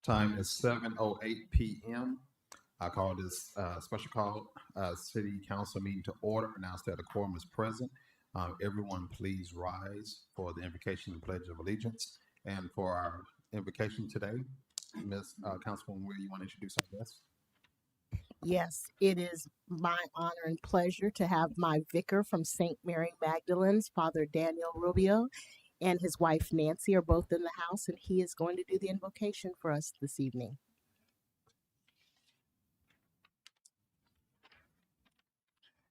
Time is 7:08 p.m. I call this special call city council meeting to order. Announce that a quorum is present. Everyone, please rise for the invocation and pledge of allegiance. And for our invocation today, Ms. Councilwoman, where you want to introduce our guest? Yes, it is my honor and pleasure to have my vicar from St. Mary Magdalene's, Father Daniel Rubio, and his wife Nancy are both in the house, and he is going to do the invocation for us this evening.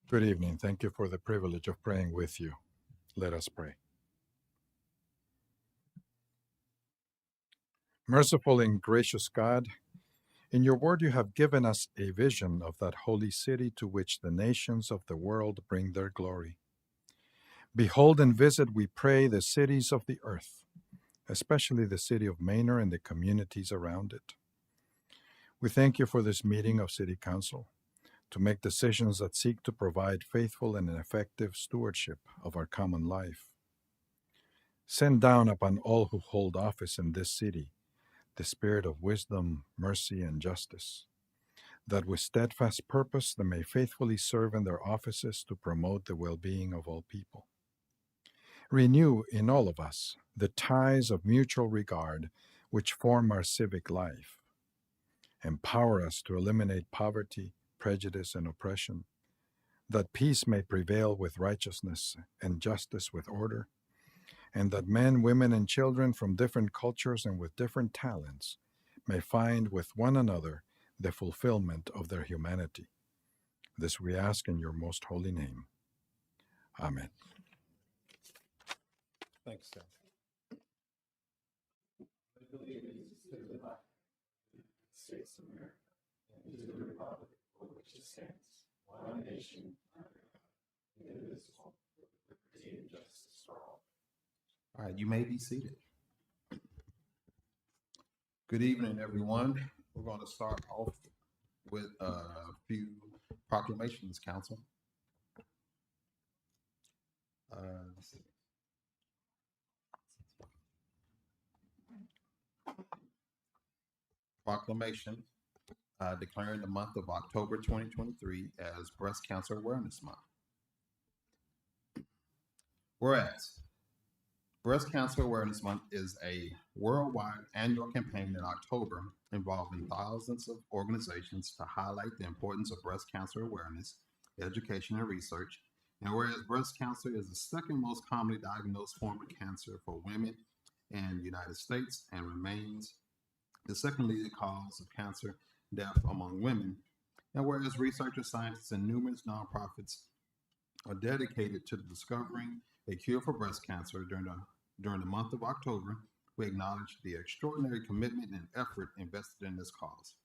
Good evening. Thank you for the privilege of praying with you. Let us pray. Merciful and gracious God, in your word you have given us a vision of that holy city to which the nations of the world bring their glory. Behold and visit, we pray, the cities of the earth, especially the city of Manor and the communities around it. We thank you for this meeting of City Council to make decisions that seek to provide faithful and effective stewardship of our common life. Send down upon all who hold office in this city the spirit of wisdom, mercy, and justice, that with steadfast purpose they may faithfully serve in their offices to promote the well-being of all people. Renew in all of us the ties of mutual regard which form our civic life. Empower us to eliminate poverty, prejudice, and oppression, that peace may prevail with righteousness and justice with order, and that men, women, and children from different cultures and with different talents may find with one another the fulfillment of their humanity. This we ask in your most holy name. Amen. Thanks, sir. States of America, and to the republic for which it stands, one nation, under God, indivisible, with liberty and justice for all. All right, you may be seated. Good evening, everyone. We're going to start off with a few proclamations, Council. Let's see. Proclamation declaring the month of October 2023 as Breast Cancer Awareness Month. Whereas Breast Cancer Awareness Month is a worldwide annual campaign in October involving thousands of organizations to highlight the importance of breast cancer awareness, education, and research. And whereas breast cancer is the second most commonly diagnosed form of cancer for women in the United States and remains the second leading cause of cancer death among women, and whereas researchers, scientists, and numerous nonprofits are dedicated to discovering a cure for breast cancer during the month of October, we acknowledge the extraordinary commitment and effort invested in this cause.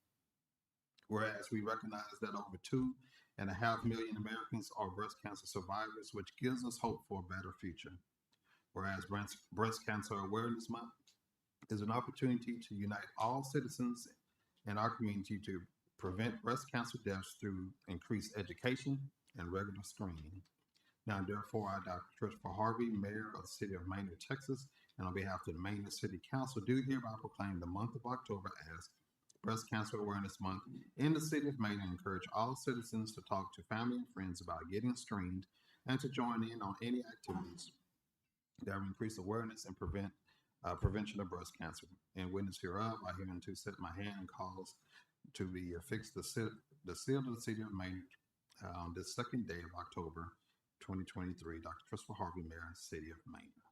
Whereas we recognize that over 2.5 million Americans are breast cancer survivors, which gives us hope for a better future. Whereas Breast Cancer Awareness Month is an opportunity to unite all citizens in our community to prevent breast cancer deaths through increased education and regular screening. Now, therefore, I, Dr. Christopher Harvey, Mayor of the City of Manor, Texas, and on behalf of the Manor City Council, do hereby proclaim the month of October as Breast Cancer Awareness Month in the City of Manor, and encourage all citizens to talk to family and friends about getting screened and to join in on any activities that will increase awareness and prevention of breast cancer. In witness hereof, I hereunto set my hand and cause to be affixed the seal of the City of Manor on this second day of October 2023. Dr. Christopher Harvey, Mayor, City of Manor.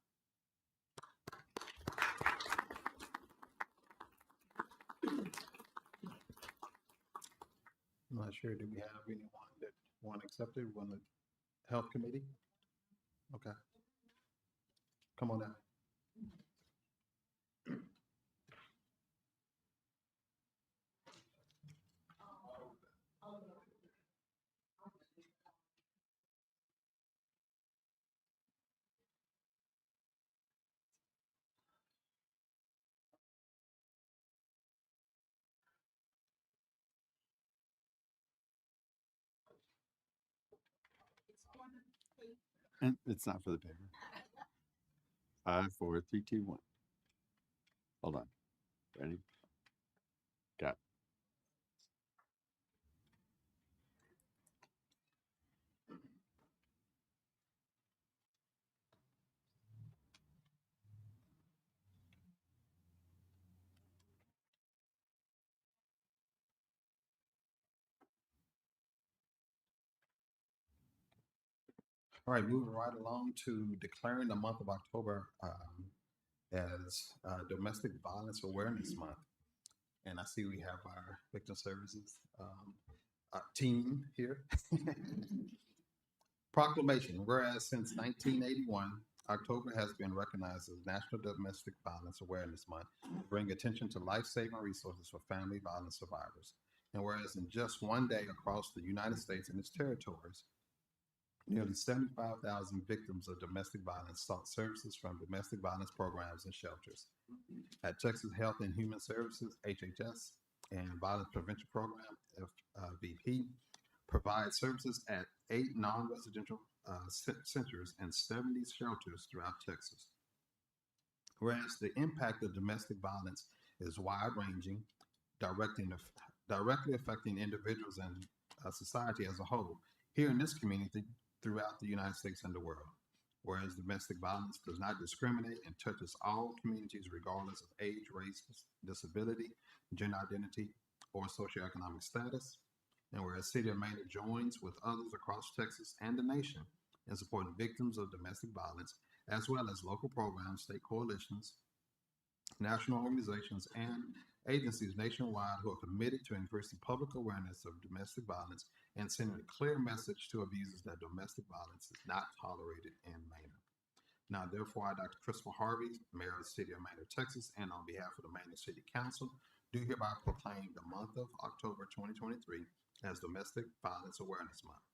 I'm not sure, do we have anyone that want accepted on the Health Committee? Okay. Come on down. And it's not for the paper. 5, 4, 3, 2, 1. Hold on. Ready? Got All right, moving right along to declaring the month of October as Domestic Violence Awareness Month. And I see we have our victim services team here. Proclamation, whereas since 1981, October has been recognized as National Domestic Violence Awareness Month to bring attention to life-saving resources for family violence survivors. And whereas in just one day across the United States and its territories, nearly 75,000 victims of domestic violence sought services from domestic violence programs and shelters. At Texas Health and Human Services, HHS, and Violence Prevention Program, FVP, provide services at 8 non-residential centers and 70 shelters throughout Texas. Whereas the impact of domestic violence is wide-ranging, directly affecting individuals and society as a whole, here in this community, throughout the United States and the world. Whereas domestic violence does not discriminate and touches all communities regardless of age, race, disability, gender identity, or socioeconomic status. And whereas City of Maynard joins with others across Texas and the nation in supporting victims of domestic violence, as well as local programs, state coalitions, national organizations, and agencies nationwide who are committed to increasing public awareness of domestic violence and sending a clear message to abusers that domestic violence is not tolerated in Maynard. Now, therefore, I, Dr. Christopher Harvey, Mayor of the City of Maynard, Texas, and on behalf of the Maynard City Council, do hereby proclaim the month of October 2023 as Domestic Violence Awareness Month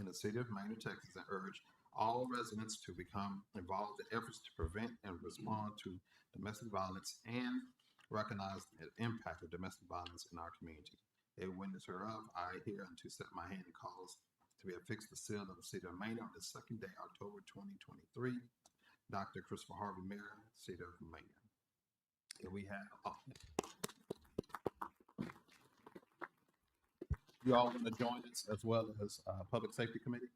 in the City of Maynard, Texas, and urge all residents to become involved in efforts to prevent and respond to domestic violence and recognize the impact of domestic violence in our community. A witness hereof, I hereunto set my hand and cause to be affixed the seal of the City of Maynard on the second day, October 2023. Dr. Christopher Harvey, Mayor, City of Maynard. Here we have, you all want to join us as well as Public Safety Committee?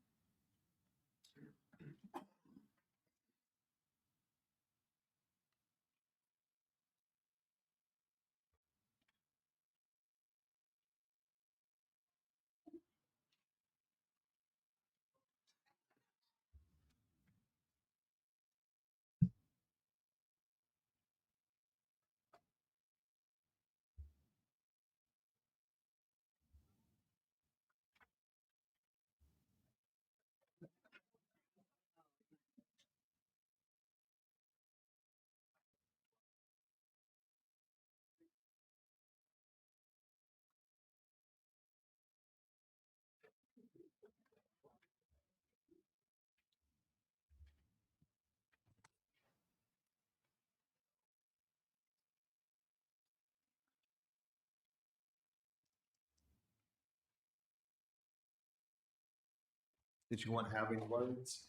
Did you want to have any words?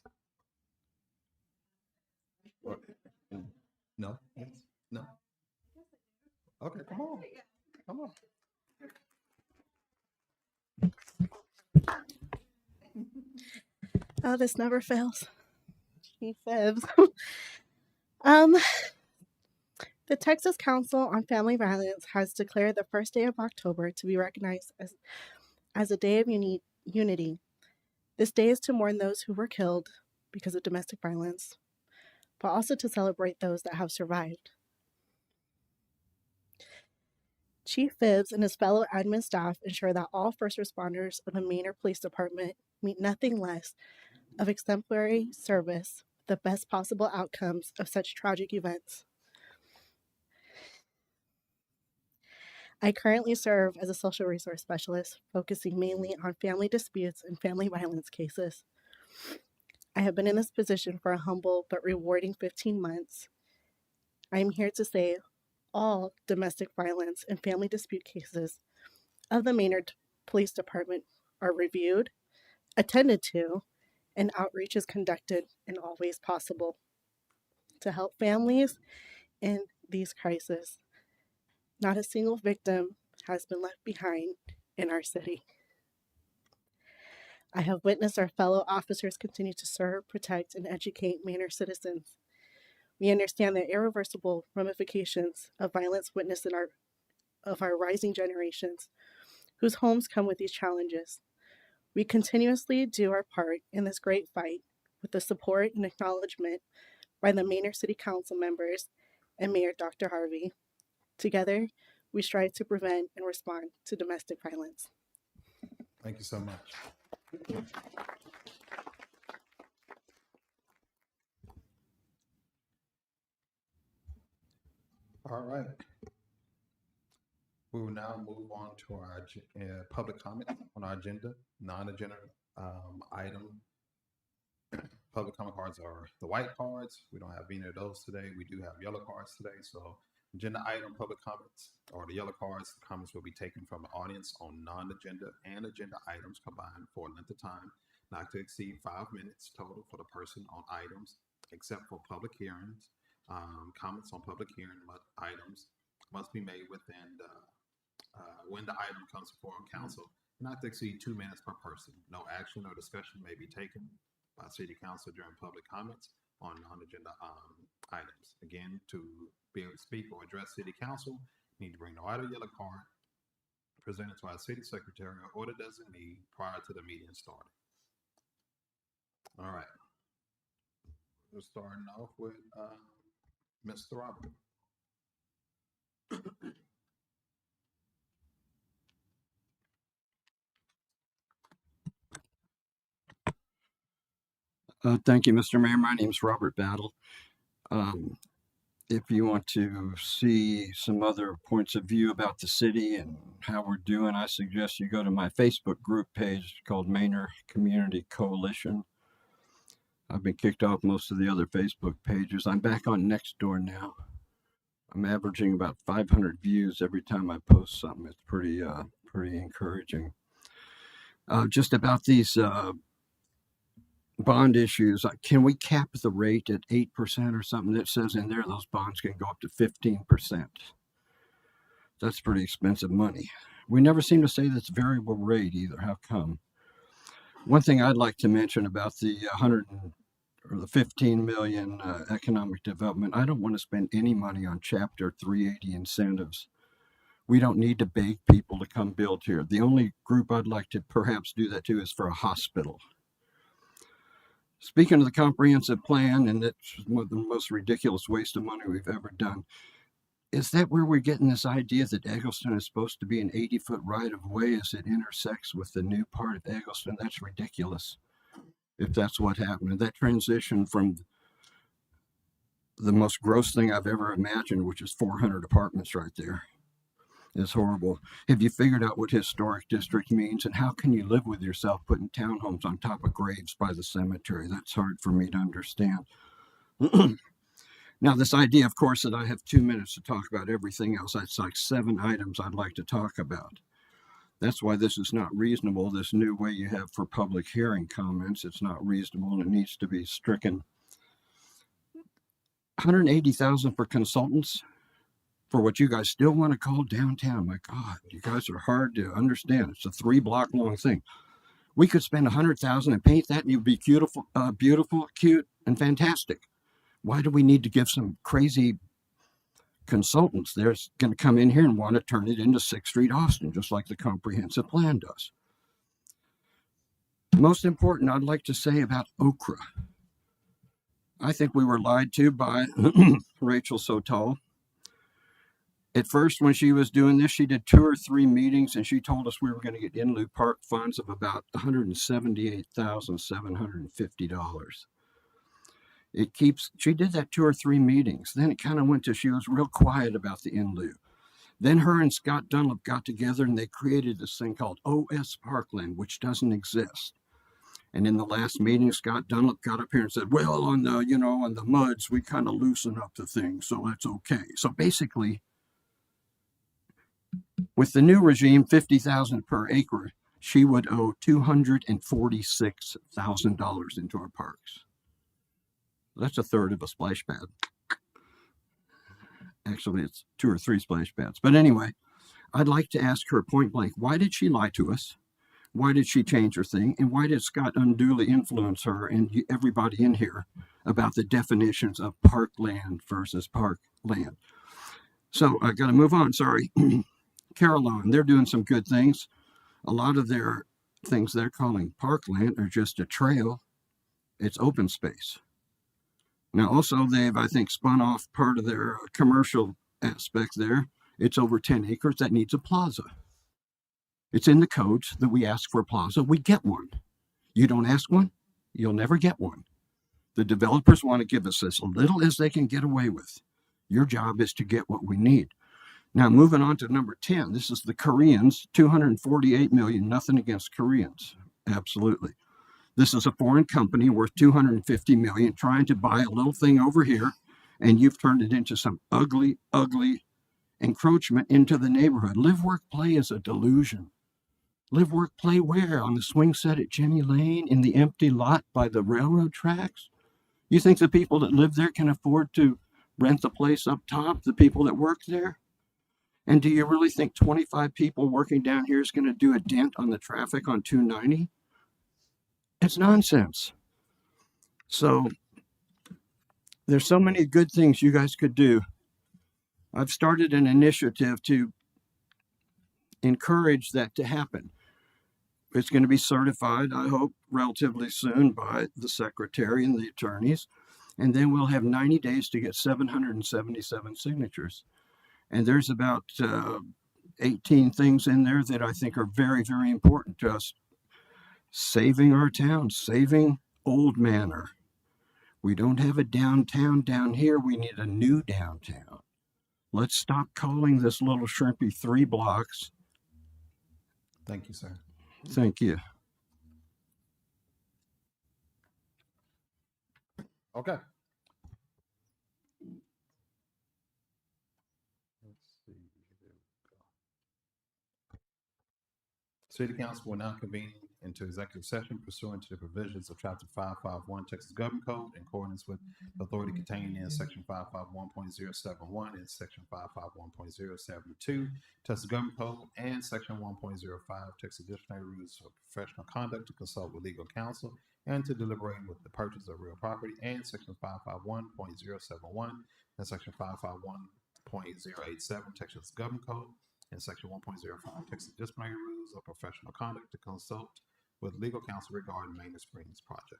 Or- No? Yes? No? Okay, come on. Come on. Oh, this never fails. She fibs. um, the Texas Council on Family Violence has declared the first day of October to be recognized as a day of unity. This day is to mourn those who were killed because of domestic violence, but also to celebrate those that have survived. Chief Phibbs and his fellow admin staff ensure that all first responders of the Maynard Police Department meet nothing less of exemplary service, the best possible outcomes of such tragic events. I currently serve as a social resource specialist, focusing mainly on family disputes and family violence cases. I have been in this position for a humble but rewarding 15 months. I am here to say all domestic violence and family dispute cases of the Maynard Police Department are reviewed, attended to, and outreach is conducted in all ways possible to help families in these crises. Not a single victim has been left behind in our city. I have witnessed our fellow officers continue to serve, protect, and educate Manor citizens. We understand the irreversible ramifications of violence witnessed in our rising generations, whose homes come with these challenges. We continuously do our part in this great fight with the support and acknowledgement by the Manor City Council members and Mayor Dr. Harvey. Together, we strive to prevent and respond to domestic violence. Thank you so much. All right. We will now move on to our public comment on our agenda, non-agenda item. Public comment cards are the white cards. We don't have any of those today. We do have yellow cards today. So agenda item public comments or the yellow cards, the comments will be taken from the audience on non-agenda and agenda items combined for a length of time, not to exceed 5 minutes total for the person on items, except for public hearings. Comments on public hearing items must be made within when the item comes before council, not to exceed 2 minutes per person. No action or discussion may be taken by city council during public comments on non-agenda items. Again, to be able to speak or address city council, you need to bring the white or yellow card presented to our city secretary or the designee prior to the meeting starting. All right. We're starting off with Mr. Robert. Thank you, Mr. Mayor. My name is Robert Battle. If you want to see some other points of view about the city and how we're doing, I suggest you go to my Facebook group page called Manor Community Coalition. I've been kicked off most of the other Facebook pages. I'm back on Nextdoor now. I'm averaging about 500 views every time I post something. It's pretty encouraging. Just about these bond issues, can we cap the rate at 8% or something? That says in there those bonds can go up to 15%. That's pretty expensive money. We never seem to say that's variable rate either. How come? One thing I'd like to mention about the 15 million economic development, I don't want to spend any money on Chapter 380 incentives. We don't need to beg people to come build here. The only group I'd like to perhaps do that to is for a hospital. Speaking of the comprehensive plan, and that's one of the most ridiculous waste of money we've ever done, is that where we're getting this idea that Eggleston is supposed to be an 80-foot right-of-way as it intersects with the new part of Eggleston? That's ridiculous, if that's what happened. And that transition from the most gross thing I've ever imagined, which is 400 apartments right there, is horrible. Have you figured out what historic district means, and how can you live with yourself putting townhomes on top of graves by the cemetery? That's hard for me to understand. Now, this idea, of course, that I have 2 minutes to talk about everything else, that's like 7 items I'd like to talk about. That's why this is not reasonable. This new way you have for public hearing comments, it's not reasonable and it needs to be stricken. $180,000 for consultants for what you guys still want to call downtown. My God, you guys are hard to understand. It's a 3-block long thing. We could spend $100,000 and paint that, and you'd be beautiful, cute, and fantastic. Why do we need to give some crazy consultants there's going to come in here and want to turn it into 6th Street Austin, just like the comprehensive plan does? Most important, I'd like to say about Okra. I think we were lied to by Rachel Sotol. At first, when she was doing this, she did 2 or 3 meetings, and she told us we were going to get in lieu park funds of about $178,750. She did that 2 or 3 meetings. Then it kind of went to, she was real quiet about the in lieu. Then her and Scott Dunlap got together and they created this thing called OS Parkland, which doesn't exist. And in the last meeting, Scott Dunlap got up here and said, well, on the muds, we kind of loosen up the thing, so that's okay. So basically, with the new regime, $50,000 per acre, she would owe $246,000 into our parks. That's a third of a splash pad. Actually, it's 2 or 3 splash pads. But anyway, I'd like to ask her point blank, why did she lie to us? Why did she change her thing? And why did Scott unduly influence her and everybody in here about the definitions of parkland versus parkland? So I got to move on. Sorry. Carillon, they're doing some good things. A lot of their things they're calling parkland are just a trail. It's open space. Now, also, they've, I think, spun off part of their commercial aspect there. It's over 10 acres that needs a plaza. It's in the codes that we ask for a plaza, we get one. You don't ask one, you'll never get one. The developers want to give us as little as they can get away with. Your job is to get what we need. Now, moving on to number 10, this is the Koreans, 248 million, nothing against Koreans, absolutely. This is a foreign company worth 250 million trying to buy a little thing over here, and you've turned it into some ugly, ugly encroachment into the neighborhood. Live, work, play is a delusion. Live, work, play where? On the swing set at Jenny Lane, in the empty lot by the railroad tracks? You think the people that live there can afford to rent the place up top, the people that work there? And do you really think 25 people working down here is going to do a dent on the traffic on 290? It's nonsense. So there's so many good things you guys could do. I've started an initiative to encourage that to happen. It's going to be certified, I hope, relatively soon by the secretary and the attorneys. And then we'll have 90 days to get 777 signatures. And there's about 18 things in there that I think are very, very important to us. Saving our town, saving Old Manor. We don't have a downtown down here. We need a new downtown. Let's stop calling this little shrimpy 3 blocks. Thank you, sir. Thank you. Okay. Let's see. City Council will now convene into executive session pursuant to the provisions of Chapter 551 Texas Government Code in accordance with authority contained in Section 551.071 and Section 551.072 Texas Government Code and Section 1.05 Texas Disciplinary Rules of Professional Conduct to consult with legal counsel and to deliberate with the purchase of real property, and Section 551.071 and Section 551.087 Texas Government Code and Section 1.05 Texas Disciplinary Rules of Professional Conduct to consult with legal counsel regarding Maintenance Springs project.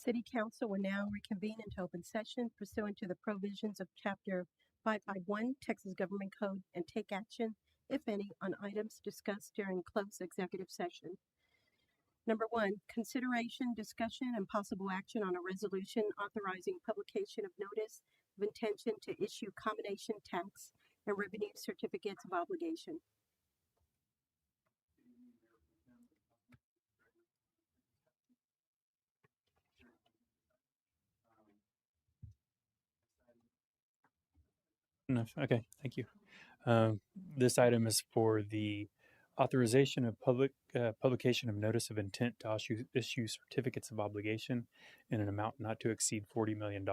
City Council will now reconvene into open session pursuant to the provisions of Chapter 551 Texas Government Code and take action, if any, on items discussed during closed executive session. Number one, consideration, discussion, and possible action on a resolution authorizing publication of notice of intention to issue combination tax and revenue certificates of obligation. Enough. Okay, thank you. This item is for the authorization of publication of notice of intent to issue certificates of obligation in an amount not to exceed $40 million.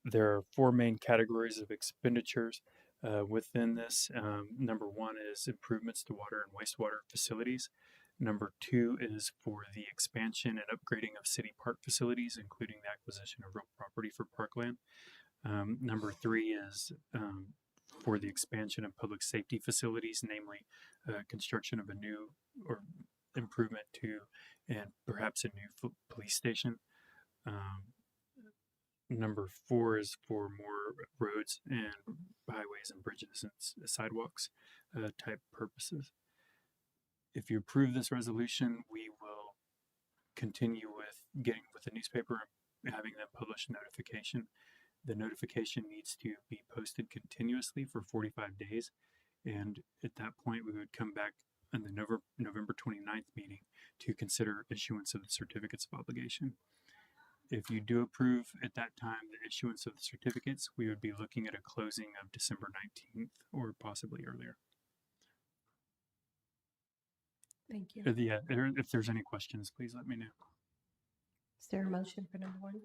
There are four main categories of expenditures within this. Number one is improvements to water and wastewater facilities. Number two is for the expansion and upgrading of city park facilities, including the acquisition of real property for parkland. Number three is for the expansion of public safety facilities, namely construction of a new or improvement to and perhaps a new police station. Number four is for more roads and highways and bridges and sidewalks type purposes. If you approve this resolution, we will continue with getting with the newspaper and having them publish notification. The notification needs to be posted continuously for 45 days. And at that point, we would come back on the November 29th meeting to consider issuance of the certificates of obligation. If you do approve at that time the issuance of the certificates, we would be looking at a closing of December 19th or possibly earlier. Thank you. Yeah, if there's any questions, please let me know. Is there a motion for number one?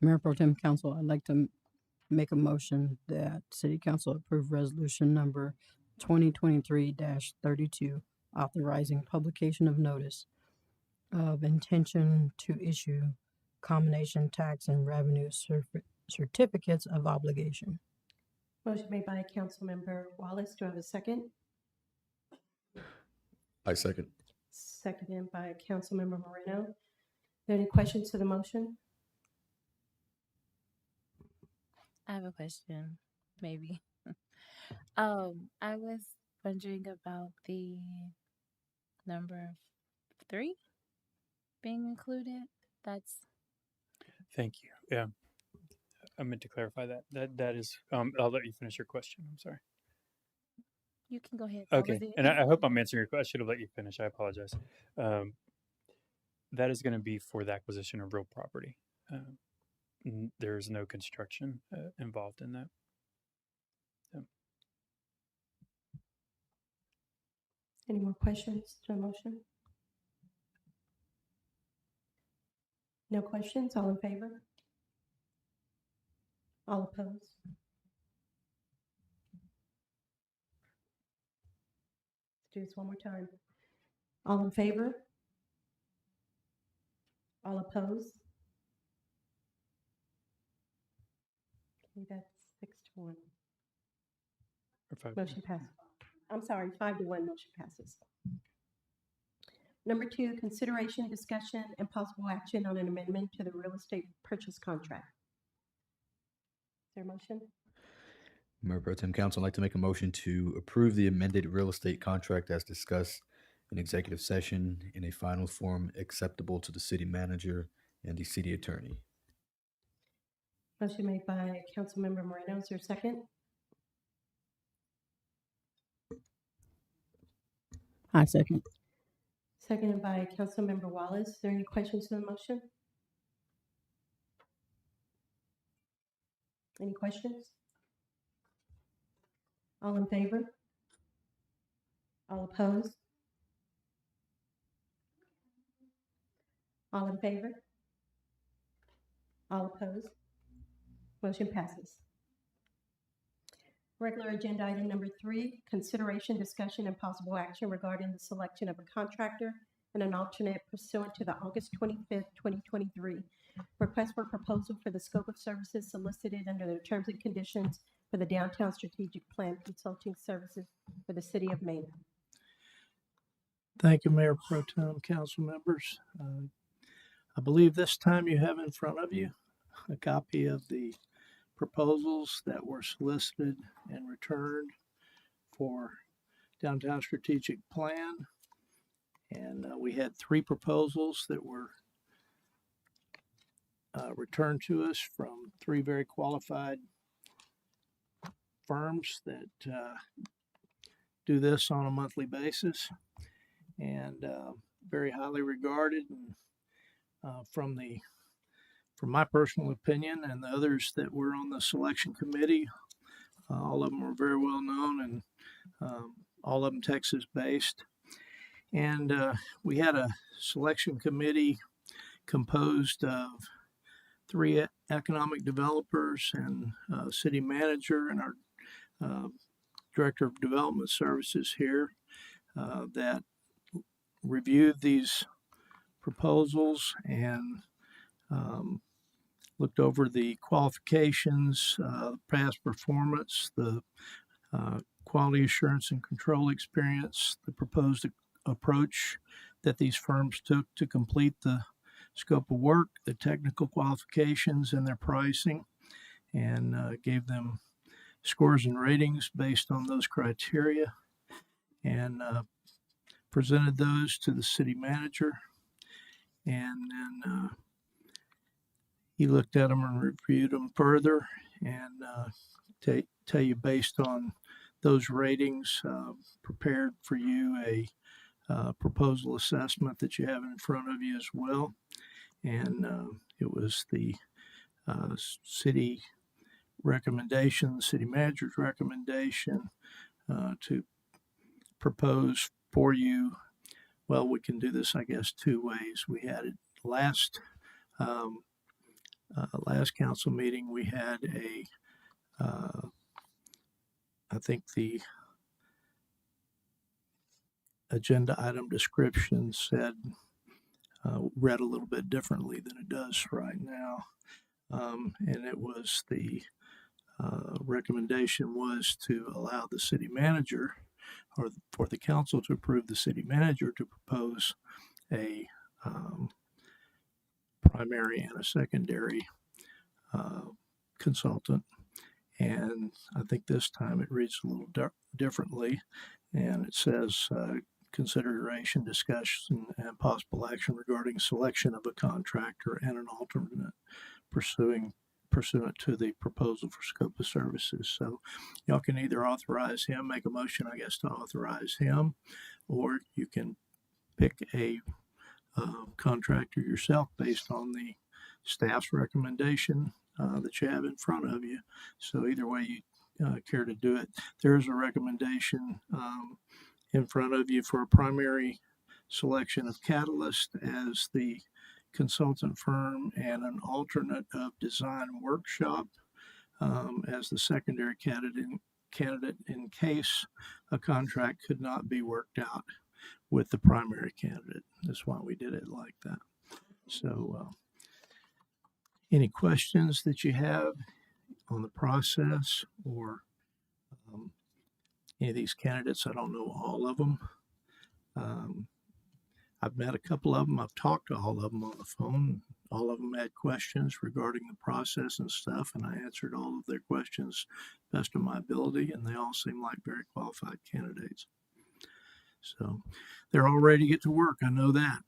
Mayor Pro Tem Council, I'd like to make a motion that City Council approve resolution number 2023-32, authorizing publication of notice of intention to issue combination tax and revenue certificates of obligation. Motion made by Councilmember Wallace. Do I have a second? I second. Seconded by Councilmember Moreno. Are there any questions to the motion? I have a question, maybe. I was wondering about the number 3 being included. That's Thank you. Yeah, I meant to clarify that. That is, I'll let you finish your question. I'm sorry. you can go ahead. What Okay, was it? and I hope I'm answering your question. I should have let you finish. I apologize. That is going to be for the acquisition of real property. There's no construction involved in that. Any more questions to the motion? No questions? All in favor? All opposed? Let's do this one more time. All in favor? All opposed? Okay, that's 6-1. Or five. Motion passes. I'm sorry, 5-1, motion passes. Number 2, consideration, discussion, and possible action on an amendment to the real estate purchase contract. Is there a motion? Mayor Pro Tem Council, I'd like to make a motion to approve the amended real estate contract as discussed in executive session in a final form acceptable to the city manager and the city attorney. Motion made by Councilmember Moreno. Is there a second? I second. Seconded by Councilmember Wallace. Is there any questions to the motion? Any questions? All in favor? All opposed? All in favor? All opposed? Motion passes. Regular agenda item number 3, consideration, discussion, and possible action regarding the selection of a contractor and an alternate pursuant to the August 25th, 2023 request for proposal for the scope of services solicited under the terms and conditions for the Downtown Strategic Plan Consulting Services for the city of Mena. Thank you, Mayor Pro Tem, council members. I believe this time you have in front of you a copy of the proposals that were solicited and returned for Downtown Strategic Plan. And we had 3 proposals that were returned to us from 3 very qualified firms that do this on a monthly basis, and very highly regarded. And from my personal opinion and the others that were on the selection committee, all of them were very well known, and all of them Texas based. And we had a selection committee composed of 3 economic developers and city manager and our director of development services here that reviewed these proposals and looked over the qualifications, past performance, the quality assurance and control experience, the proposed approach that these firms took to complete the scope of work, the technical qualifications, and their pricing, and gave them scores and ratings based on those criteria, and presented those to the city manager. And then he looked at them and reviewed them further, and tell you based on those ratings, prepared for you a proposal assessment that you have in front of you as well. And it was the city recommendation, the city manager's recommendation to propose for you. Well, we can do this, I guess, 2 ways. We had it last council meeting. We had I think the agenda item description said, read a little bit differently than it does right now. And it was the recommendation was to allow the city manager, or for the council to approve the city manager to propose a primary and a secondary consultant. And I think this time it reads a little differently, and it says consideration, discussion, and possible action regarding selection of a contractor and an alternate pursuant to the proposal for scope of services. So y'all can either authorize him, make a motion, I guess, to authorize him, or you can pick a contractor yourself based on the staff's recommendation that you have in front of you. So either way you care to do it. There's a recommendation in front of you for a primary selection of Catalyst as the consultant firm, and an alternate of Design Workshop as the secondary candidate in case a contract could not be worked out with the primary candidate. That's why we did it like that. So any questions that you have on the process or any of these candidates? I don't know all of them. I've met a couple of them. I've talked to all of them on the phone. All of them had questions regarding the process and stuff, and I answered all of their questions best of my ability, and they all seem like very qualified candidates. So they're all ready to get to work. I know that.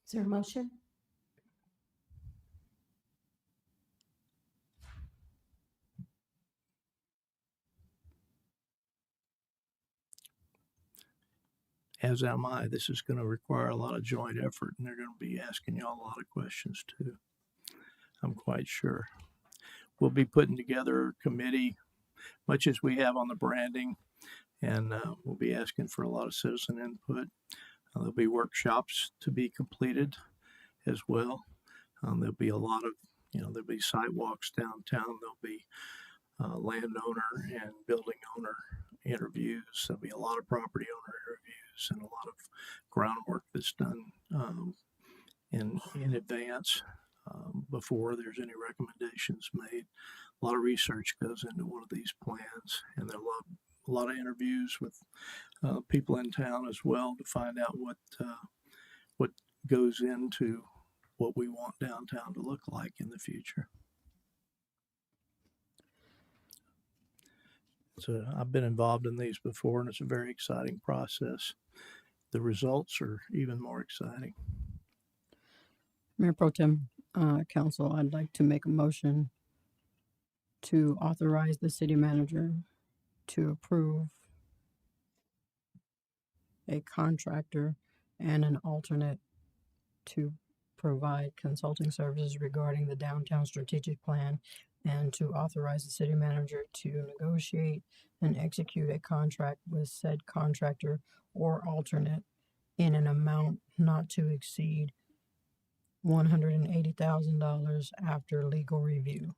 Is there a motion? As am I. This is going to require a lot of joint effort, and they're going to be asking y'all a lot of questions too. I'm quite sure. We'll be putting together a committee, much as we have on the branding, and we'll be asking for a lot of citizen input. There'll be workshops to be completed as well. There'll be a lot of, there'll be sidewalks downtown. There'll be landowner and building owner interviews. There'll be a lot of property owner interviews and a lot of groundwork that's done in advance before there's any recommendations made. a lot of research goes into one of these plans, and there are a lot of interviews with people in town as well to find out what goes into what we want downtown to look like in the future. So I've been involved in these before, and it's a very exciting process. The results are even more exciting. Mayor Pro Tem, Council, I'd like to make a motion to authorize the city manager to approve a contractor and an alternate to provide consulting services regarding the downtown strategic plan, and to authorize the city manager to negotiate and execute a contract with said contractor or alternate in an amount not to exceed $180,000 after legal review.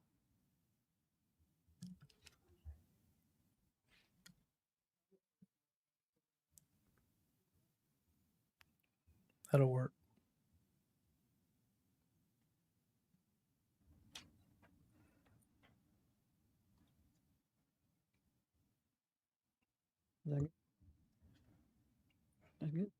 That'll work. Is that good? That's good.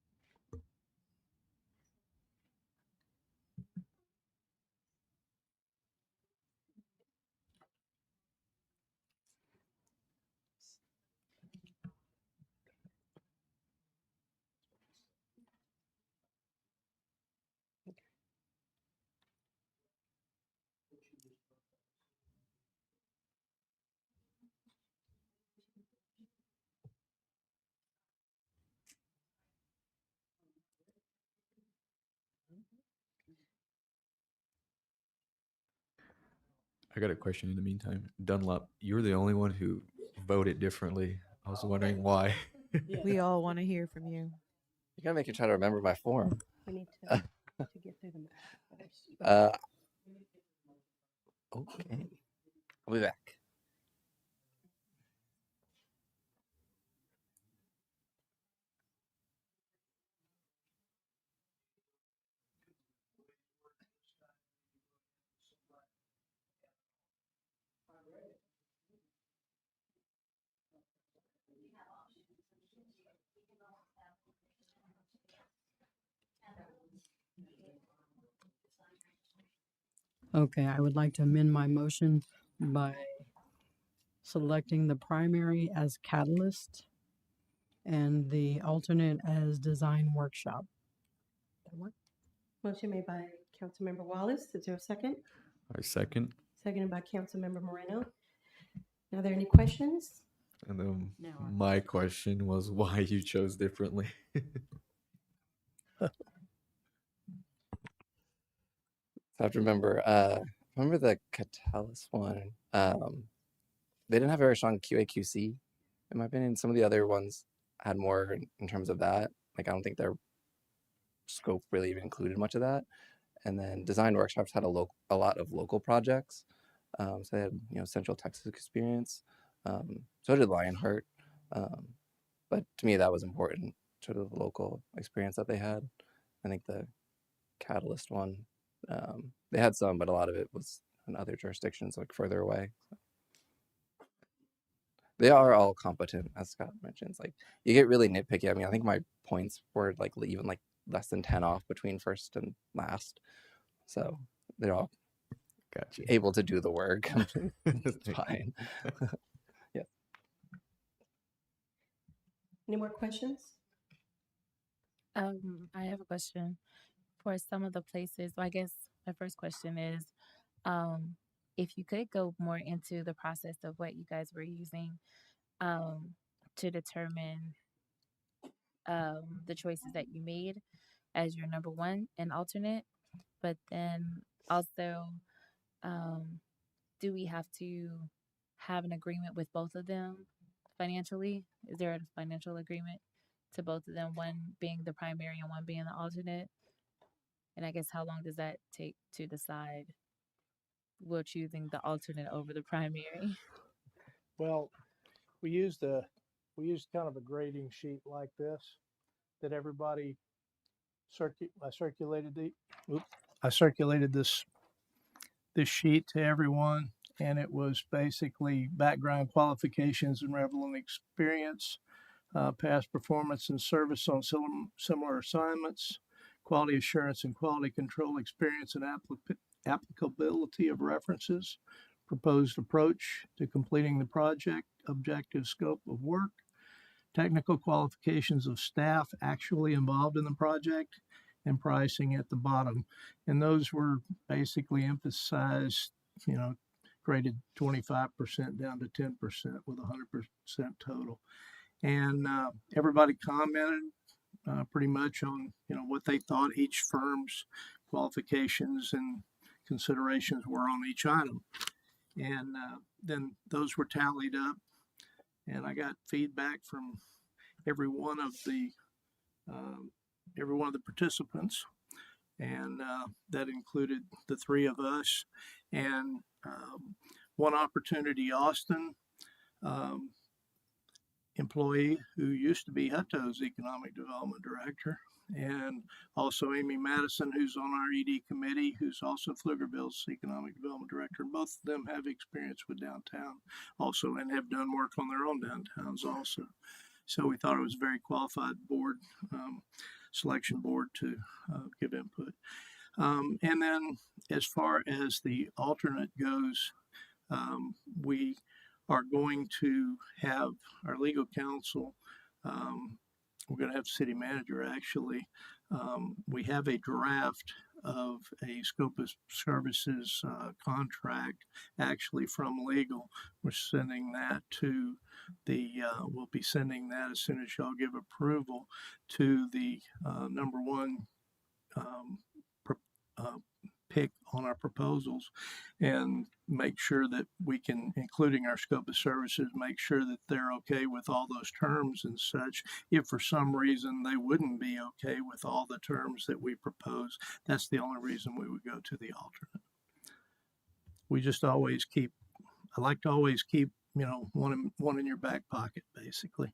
I got a question in the meantime. Dunlop, you're the only one who voted differently. I was wondering why. We all want to hear from you. You're gonna make me try to remember my form. We need to get through the math first. Okay. I'll be back. Okay, I would like to amend my motion by selecting the primary as catalyst and the alternate as design workshop. That work? Motion made by Councilmember Wallace. Is there a second? I second. Seconded by Councilmember Moreno. Are there any questions? And then my question was why you chose differently. I have to remember the Catalyst one. They didn't have very strong QA/QC, in my opinion. Some of the other ones had more in terms of that. Like I don't think their scope really even included much of that. And then design workshops had a lot of local projects. So they had Central Texas experience. So did Lionheart. But to me that was important, sort of the local experience that they had. I think the Catalyst one, they had some, but a lot of it was in other jurisdictions, like further away. So. They are all competent, as Scott mentions. Like you get really nitpicky. I mean, I think my points were like even like less than 10 off between first and last. So they're all able to do the work. It's fine. Yeah. Any more questions? I have a question for some of the places. Well, I guess my first question is, if you could go more into the process of what you guys were using to determine the choices that you made as your number one and alternate, but then also, do we have to have an agreement with both of them financially? Is there a financial agreement to both of them, one being the primary and one being the alternate? And I guess how long does that take to decide we're choosing the alternate over the primary? Well, we used kind of a grading sheet like this that everybody I circulated this sheet to everyone, and it was basically background qualifications and relevant experience, past performance and service on similar assignments, quality assurance and quality control experience and applicability of references, proposed approach to completing the project, objective scope of work, technical qualifications of staff actually involved in the project, and pricing at the bottom. And those were basically emphasized, graded 25% down to 10% with 100% total. And everybody commented pretty much on, what they thought each firm's qualifications and considerations were on each item. And then those were tallied up, and I got feedback from every one of the participants, and that included the three of us. And One Opportunity Austin employee who used to be Hutto's Economic Development Director, and also Amy Madison, who's on our ED committee, who's also Pflugerville's Economic Development Director. Both of them have experience with downtown also, and have done work on their own downtowns also. So we thought it was a very qualified board, selection board to give input. And then as far as the alternate goes, we are going to have our legal counsel, we're going to have city manager actually. We have a draft of a scope of services contract actually from legal. We're sending that to we'll be sending that as soon as y'all give approval to the number one pick on our proposals, and make sure that we can, including our scope of services, make sure that they're okay with all those terms and such. If for some reason they wouldn't be okay with all the terms that we propose, that's the only reason we would go to the alternate. We just always keep, I like to always keep, one in your back pocket, basically.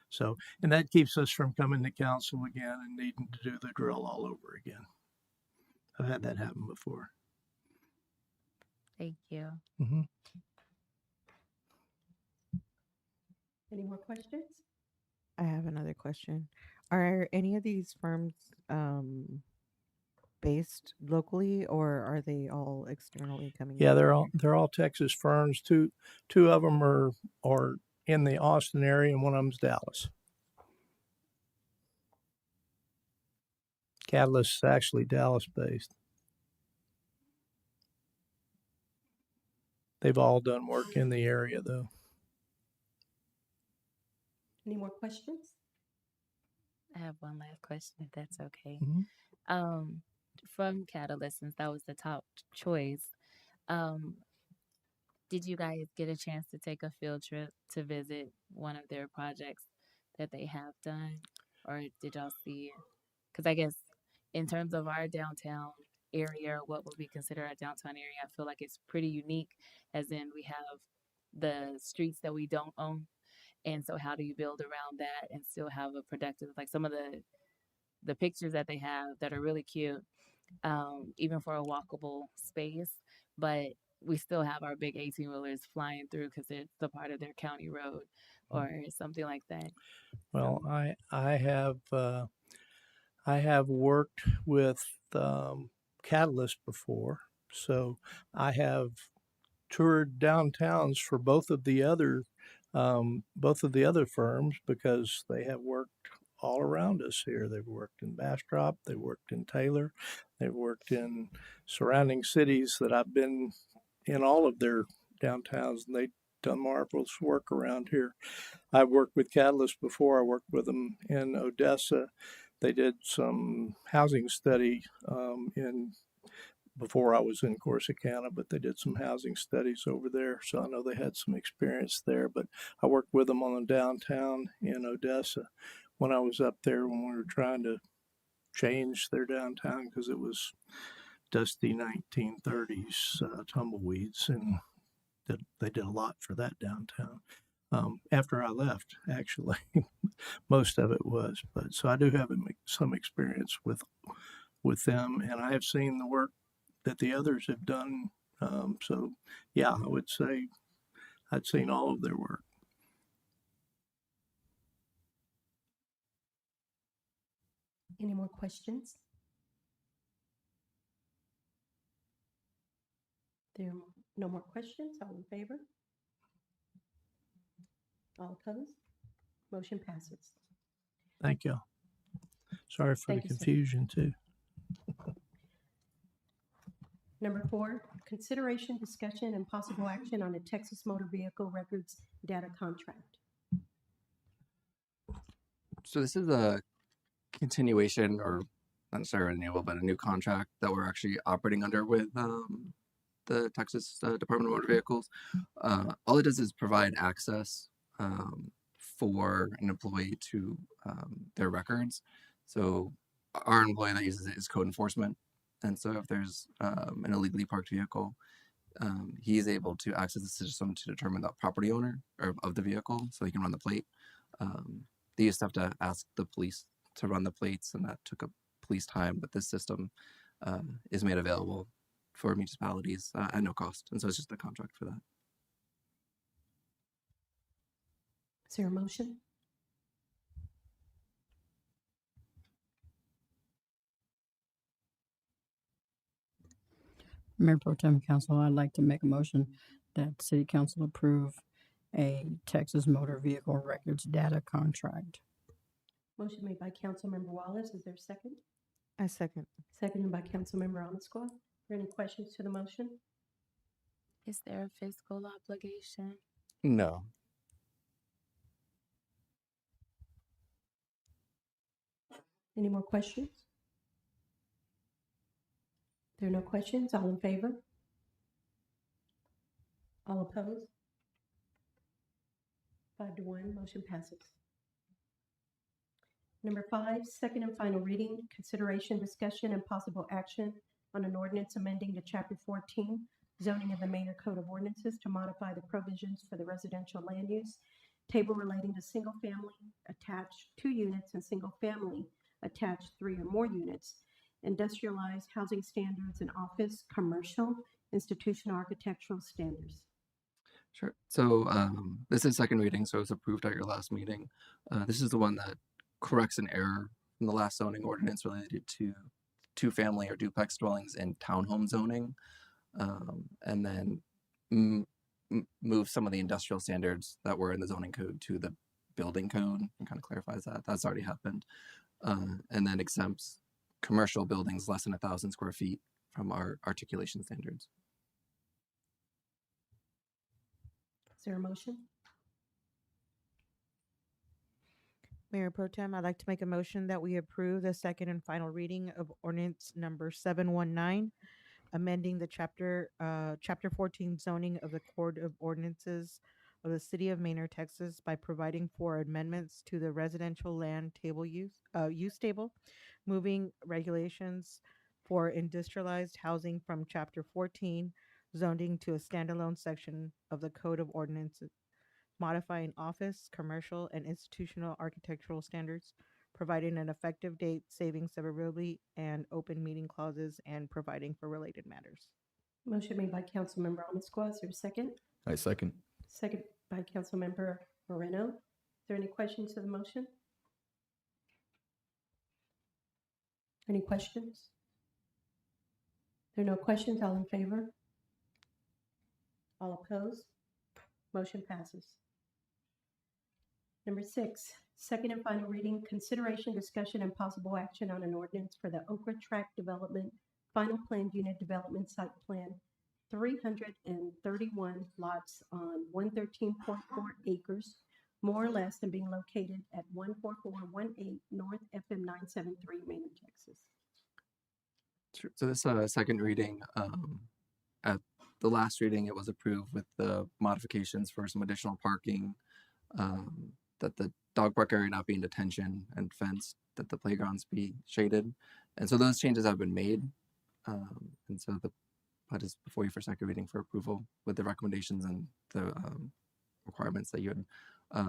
So, and that keeps us from coming to council again and needing to do the drill all over again. I've had that happen before. Thank you. Mm-hmm. Any more questions? I have another question. Are any of these firms based locally, or are they all externally coming Yeah, in? they're all Texas firms. Two of them are in the Austin area, and one of them's Dallas. Catalyst is actually Dallas based. They've all done work in the area though. Any more questions? I have one last question, if that's okay. Mm-hmm. From Catalyst, since that was the top choice, did you guys get a chance to take a field trip to visit one of their projects that they have done, or did y'all see it? Because I guess in terms of our downtown area, what would be considered our downtown area, I feel like it's pretty unique, as in we have the streets that we don't own. And so how do you build around that and still have a productive, like some of the pictures that they have that are really cute, even for a walkable space, but we still have our big 18-wheelers flying through because it's a part of their county road or something like that. Well, I have worked with Catalyst before, so I have toured downtowns for both of the other firms, because they have worked all around us here. They've worked in Bastrop, they've worked in Taylor, they've worked in surrounding cities that I've been in all of their downtowns, and they've done marvelous work around here. I've worked with Catalyst before. I worked with them in Odessa. They did some housing study before I was in Corsicana, but they did some housing studies over there. So I know they had some experience there, but I worked with them on the downtown in Odessa when I was up there, when we were trying to change their downtown because it was dusty 1930s tumbleweeds, and they did a lot for that downtown. After I left, actually, most of it was, but so I do have some experience with them, and I have seen the work that the others have done So, yeah, I would say I'd seen all of their work. Any more questions? There are no more questions. All in favor? All opposed? Motion passes. Thank you. Sorry for Thank the you, sir. confusion too. Number 4, consideration, discussion, and possible action on a Texas Motor Vehicle Records data contract. So this is a continuation, or not necessarily renewal, but a new contract that we're actually operating under with the Texas Department of Motor Vehicles. All it does is provide access for an employee to their records. So our employee that uses it is code enforcement. And so if there's an illegally parked vehicle, he's able to access the system to determine the property owner of the vehicle so he can run the plate. They used to have to ask the police to run the plates, and that took up police time, but this system is made available for municipalities at no cost. And so it's just a contract for that. Is there a motion? Mayor Pro Tem Council, I'd like to make a motion that City Council approve a Texas Motor Vehicle Records data contract. Motion made by Councilmember Wallace. Is there a second? I second. Seconded by Councilmember Onasqua. Are there any questions to the motion? Is there a fiscal obligation? No. Any more questions? There are no questions. All in favor? All opposed? 5-1, motion passes. Number 5, second and final reading, consideration, discussion, and possible action on an ordinance amending to Chapter 14, zoning of the Manor Code of Ordinances to modify the provisions for the residential land use table relating to single-family attached 2 units and single-family attached 3 or more units, industrialized housing standards, and office, commercial, institutional architectural standards. Sure. So this is second reading, so it was approved at your last meeting. This is the one that corrects an error from the last zoning ordinance related to 2-family or duplex dwellings in townhome zoning, and then move some of the industrial standards that were in the zoning code to the building code, and kind of clarifies that. That's already happened. And then exempts commercial buildings less than 1,000 square feet from our articulation standards. Is there a motion? Mayor Pro Tem, I'd like to make a motion that we approve the second and final reading of ordinance number 719, amending the chapter 14 zoning of the Code of Ordinances of the City of Manor, Texas, by providing for amendments to the residential land table use table, moving regulations for industrialized housing from Chapter 14 zoning to a standalone section of the Code of Ordinances, modifying office, commercial, and institutional architectural standards, providing an effective date, saving severability and open meeting clauses, and providing for related matters. Motion made by Councilmember Onasqua. Is there a second? I second. Second by Councilmember Moreno. Is there any questions to the motion? Any questions? There are no questions. All in favor? All opposed? Motion passes. Number 6, second and final reading, consideration, discussion, and possible action on an ordinance for the Okra Tract Development Final Planned Unit Development Site Plan 331 lots on 113.4 acres, more or less, than being located at 14418 North FM 973, Manor, Texas. Sure. So this second reading, at the last reading, it was approved with the modifications for some additional parking, that the dog park area not be in detention and fenced, that the playgrounds be shaded. And so those changes have been made. And so the PUD is before you for second reading for approval with the recommendations and the requirements that you had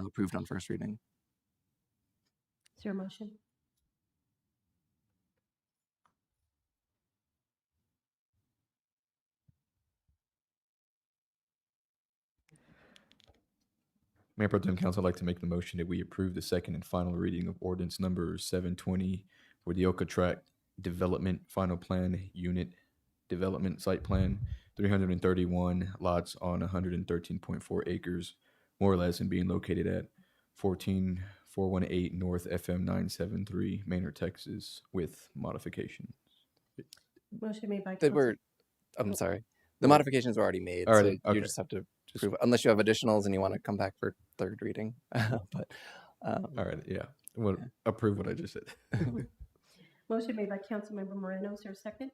approved on first reading. Is there a motion? Mayor Pro Tem Council, I'd like to make the motion that we approve the second and final reading of ordinance number 720 for the Oka Tract Development Final Plan Unit Development Site Plan, 331 lots on 113.4 acres, more or less, and being located at 14418 North FM 973, Maynard, Texas, with modifications. Motion made by They Council. were, I'm Oh, sorry. The Oh. modifications were already made, so Already, you okay. just have to Just, approve, unless you have additionals and you want to come back for third reading. But all right, yeah. Well, approve what I just said. Motion made by Councilmember Moreno. Is there a second?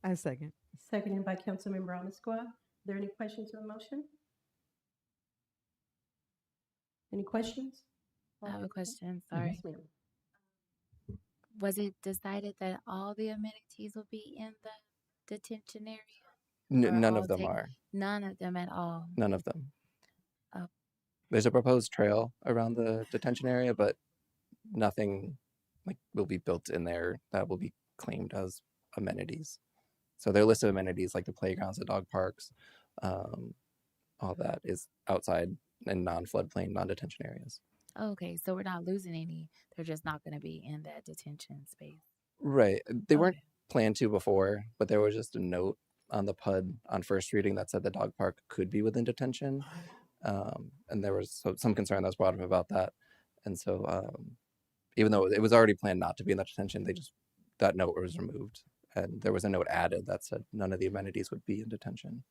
I second. Seconded by Councilmember Amasqua. Are there any questions on the motion? Any questions? I have a question. Yes, Sorry. ma'am. Was it decided that all the amenities will be in the detention area? Or none all of them take are. none of them at all? None of them. Oh, There's a proposed trail around the detention area, but nothing like will be built in there that will be claimed as amenities. So their list of amenities, like the playgrounds, the dog parks, all that is outside in non-floodplain, non-detention areas. okay, so we're not losing any. They're just not going to be in that detention space. Right. They weren't Okay. planned to before, but there was just a note on the PUD on first reading that said the dog park could be within detention. And there was some concern that was brought up about that. And so even though it was already planned not to be in that detention, that note was removed. And there was a note added that said none of the amenities would be in detention.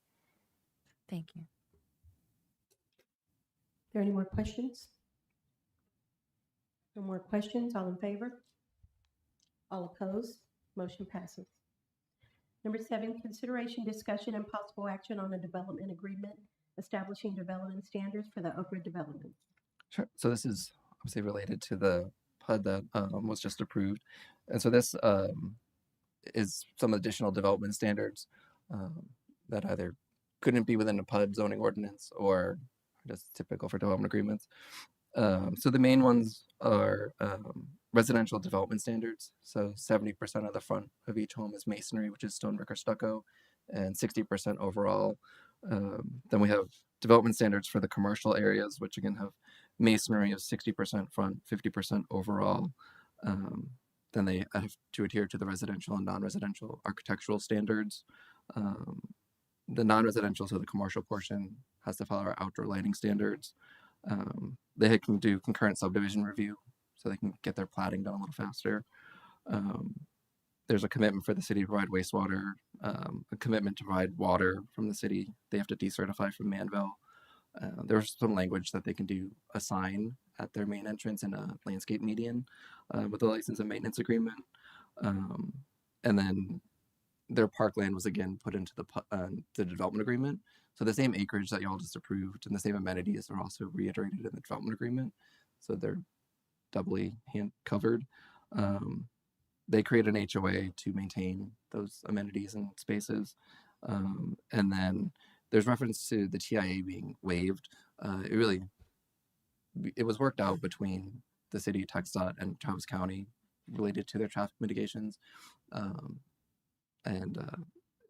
Thank you. Are there any more questions? No more questions? All in favor? All opposed? Motion passes. Number 7, consideration, discussion, and possible action on a development agreement establishing development standards for the Oak Ridge development. Sure. So this is obviously related to the PUD that was just approved. And so this is some additional development standards that either couldn't be within a PUD zoning ordinance or just typical for development agreements. So the main ones are residential development standards. So 70% of the front of each home is masonry, which is stone, brick, or stucco, and 60% overall. Then we have development standards for the commercial areas, which again have masonry of 60% front, 50% overall. Then they have to adhere to the residential and non-residential architectural standards. The non-residential, so the commercial portion, has to follow our outdoor lighting standards. They can do concurrent subdivision review, so they can get their platting done a little faster. There's a commitment for the city to provide wastewater, a commitment to provide water from the city. They have to decertify from Manville. There's some language that they can do a sign at their main entrance and a landscape median with a license and maintenance agreement. And then their parkland was again put into the development agreement. So the same acreage that y'all just approved and the same amenities are also reiterated in the development agreement. So they're doubly hand covered. They create an HOA to maintain those amenities and spaces. And then there's reference to the TIA being waived. It was worked out between the city, TxDOT, and Travis County related to their traffic mitigations.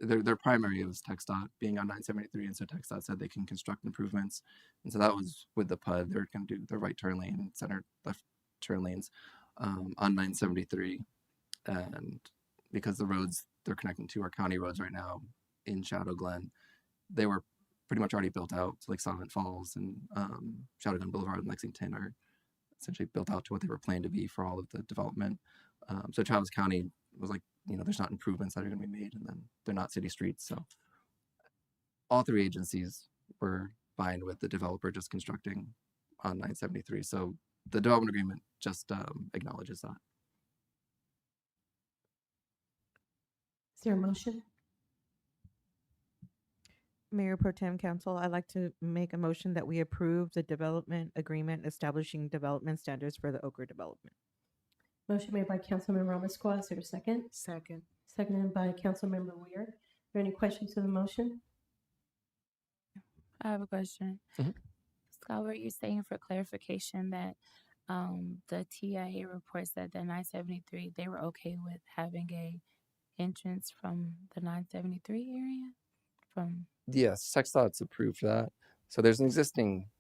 Their primary was TxDOT being on 973, and so TxDOT said they can construct improvements. And so that was with the PUD. They're going to do the right turn lane, center left turn lanes on 973. And because the roads they're connecting to are county roads right now in Shadow Glen, they were pretty much already built out. So like Silent Falls and Shadow Glen Boulevard and Lexington are essentially built out to what they were planned to be for all of the development. So Travis County was like, there's not improvements that are going to be made, and then they're not city streets. So all three agencies were fine with the developer just constructing on 973. So the development agreement just acknowledges that. Is there a motion? Mayor Pro Tem Council, I'd like to make a motion that we approve the development agreement establishing development standards for the Oak Ridge development. Motion made by Councilmember Amasqua. Is there a second? Second. Seconded by Councilmember Weir. Are there any questions to the motion? I have a question. Mhm. Scott, were you saying for clarification that the TIA report said that 973, they were okay with having a entrance from the 973 area? Yes, TxDOT's approved that. So there's an existing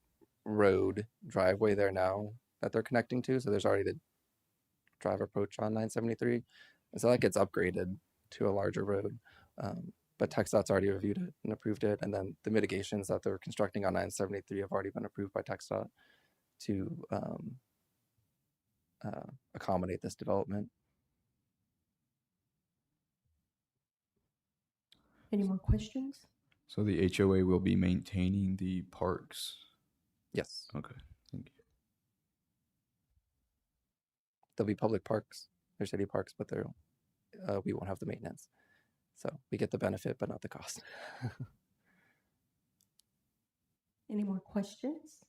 road driveway there now that they're connecting to. So there's already the drive approach on 973. And so that gets upgraded to a larger road. But TxDOT's already reviewed it and approved it. And then the mitigations that they're constructing on 973 have already been approved by TxDOT to accommodate this development. Any more questions? So the HOA will be maintaining the parks. Yes. Okay. Thank you. There'll be public parks. They're city parks, but we won't have the maintenance. So we get the benefit, but not the cost. Any more questions?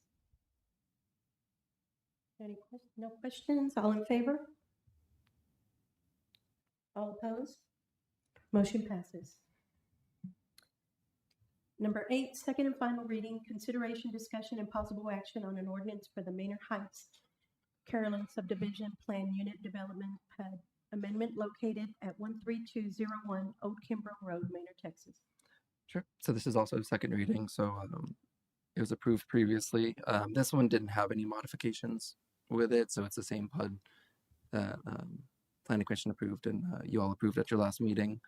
No questions? All in favor? All opposed? Motion passes. Number 8, second and final reading, consideration, discussion, and possible action on an ordinance for the Manor Heights Carolyn Subdivision Plan Unit Development PUD amendment located at 13201 Old Kimbrough Road, Manor, Texas. Sure. So this is also a second reading. So it was approved previously. This one didn't have any modifications with it. So it's the same PUD that Planning Commission approved and you all approved at your last meeting.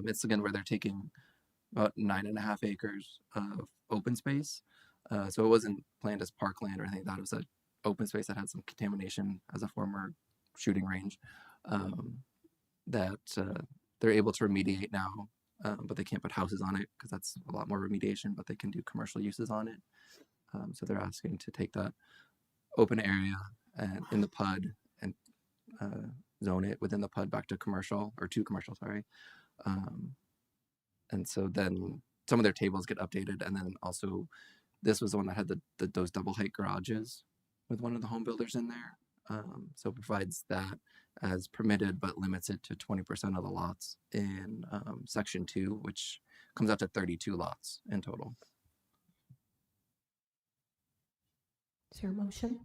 It's again where they're taking about 9.5 acres of open space. So it wasn't planned as parkland or anything like that. It was an open space that had some contamination as a former shooting range that they're able to remediate now, but they can't put houses on it because that's a lot more remediation, but they can do commercial uses on it. So they're asking to take that open area and in the PUD and zone it within the PUD back to commercial, or to commercial, sorry. And so then some of their tables get updated. And then also this was the one that had those double height garages with one of the home builders in there. So it provides that as permitted, but limits it to 20% of the lots in section 2, which comes out to 32 lots in total. Is there a motion?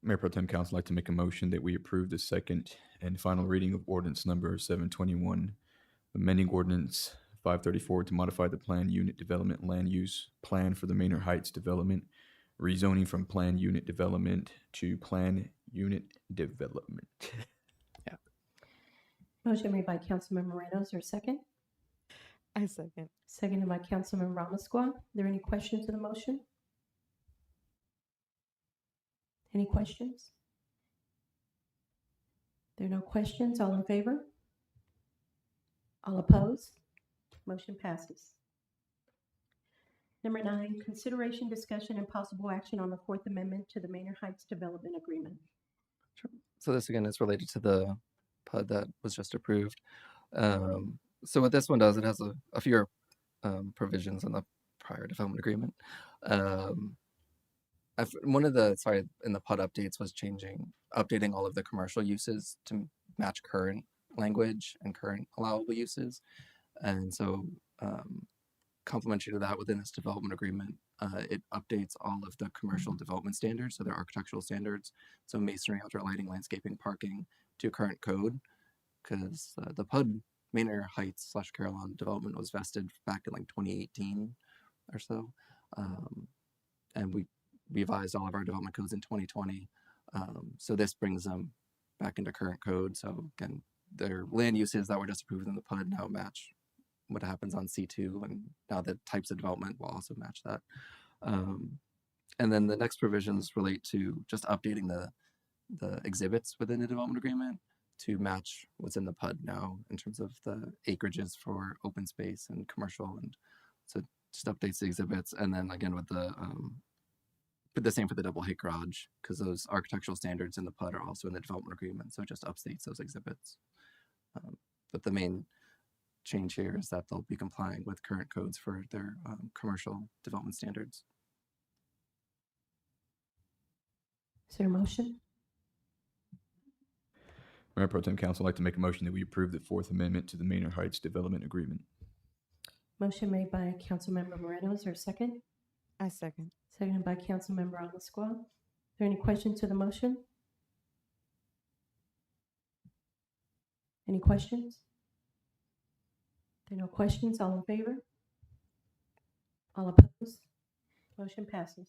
Mayor Pro Tem Council, I'd like to make a motion that we approve the second and final reading of ordinance number 721, amending ordinance 534 to modify the planned unit development land use plan for the Manor Heights development, rezoning from planned unit development to planned unit development. Yeah. Motion made by Councilmember Moreno. Is there a second? I second. Seconded by Councilmember Ramasqua. Are there any questions to the motion? Any questions? There are no questions. All in favor? All opposed? Motion passes. Number 9, consideration, discussion, and possible action on the Fourth Amendment to the Manor Heights Development Agreement. Sure. So this again is related to the PUD that was just approved. So what this one does, it has a few provisions in the prior development agreement. One of the, in the PUD updates was updating all of the commercial uses to match current language and current allowable uses. And so complementary to that, within this development agreement, it updates all of the commercial development standards, so their architectural standards, so masonry, outdoor lighting, landscaping, parking, to current code, because the PUD Manor Heights / Carolyn development was vested back in like 2018 or so. And we revised all of our development codes in 2020. So this brings them back into current code. So again, their land uses that were just approved in the PUD now match what happens on C2, and now the types of development will also match that. And then the next provisions relate to just updating the exhibits within the development agreement to match what's in the PUD now in terms of the acreages for open space and commercial, and so just updates the exhibits. And then again with the same for the double height garage, because those architectural standards in the PUD are also in the development agreement, so it just updates those exhibits. But the main change here is that they'll be complying with current codes for their commercial development standards. Is there a motion? Mayor Pro Tem Council, I'd like to make a motion that we approve the Fourth Amendment to the Manor Heights Development Agreement. Motion made by Councilmember Moreno. Is there a second? I second. Seconded by Councilmember Ramasqua. Are there any questions to the motion? Any questions? There are no questions. All in favor? All opposed? Motion passes.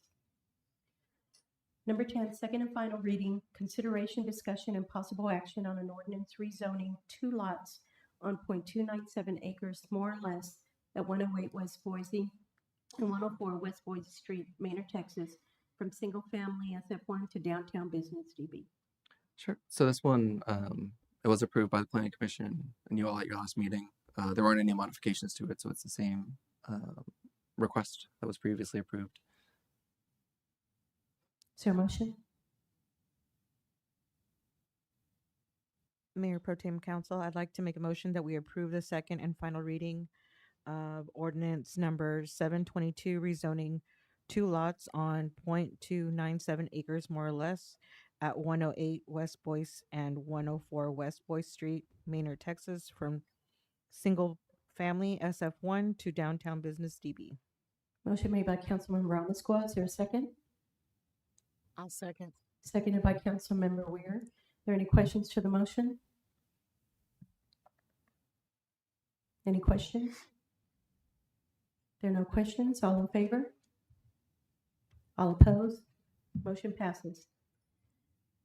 Number 10, second and final reading, consideration, discussion, and possible action on an ordinance rezoning 2 lots on 0.297 acres more or less at 108 West Boise and 104 West Boise Street, Manor, Texas, from single-family SF1 to downtown business DB. Sure. So this one, it was approved by the Planning Commission and you all at your last meeting. There weren't any modifications to it, so it's the same request that was previously approved. Is there a motion? Mayor Pro Tem Council, I'd like to make a motion that we approve the second and final reading of ordinance number 722, rezoning 2 lots on 0.297 acres more or less at 108 West Boyce and 104 West Boyce Street, Manor, Texas, from single family SF1 to downtown business DB. Motion made by Councilmember Ramasquaz. Is there a second? I'll second. Seconded by Councilmember Weir. Are there any questions to the motion? Any questions? There are no questions. All in favor? All opposed? Motion passes.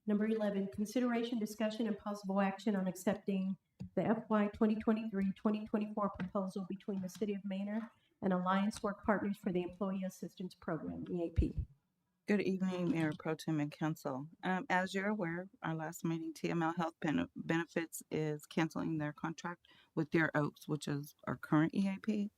Number 11, consideration, discussion, and possible action on accepting the FY 2023-2024 proposal between the City of Manor and Alliance Work Partners for the Employee Assistance Program, EAP. Good evening, Mayor Pro Tem and Council. As you're aware, our last meeting, TML Health Benefits is canceling their contract with Deer Oaks, which is our current EAP.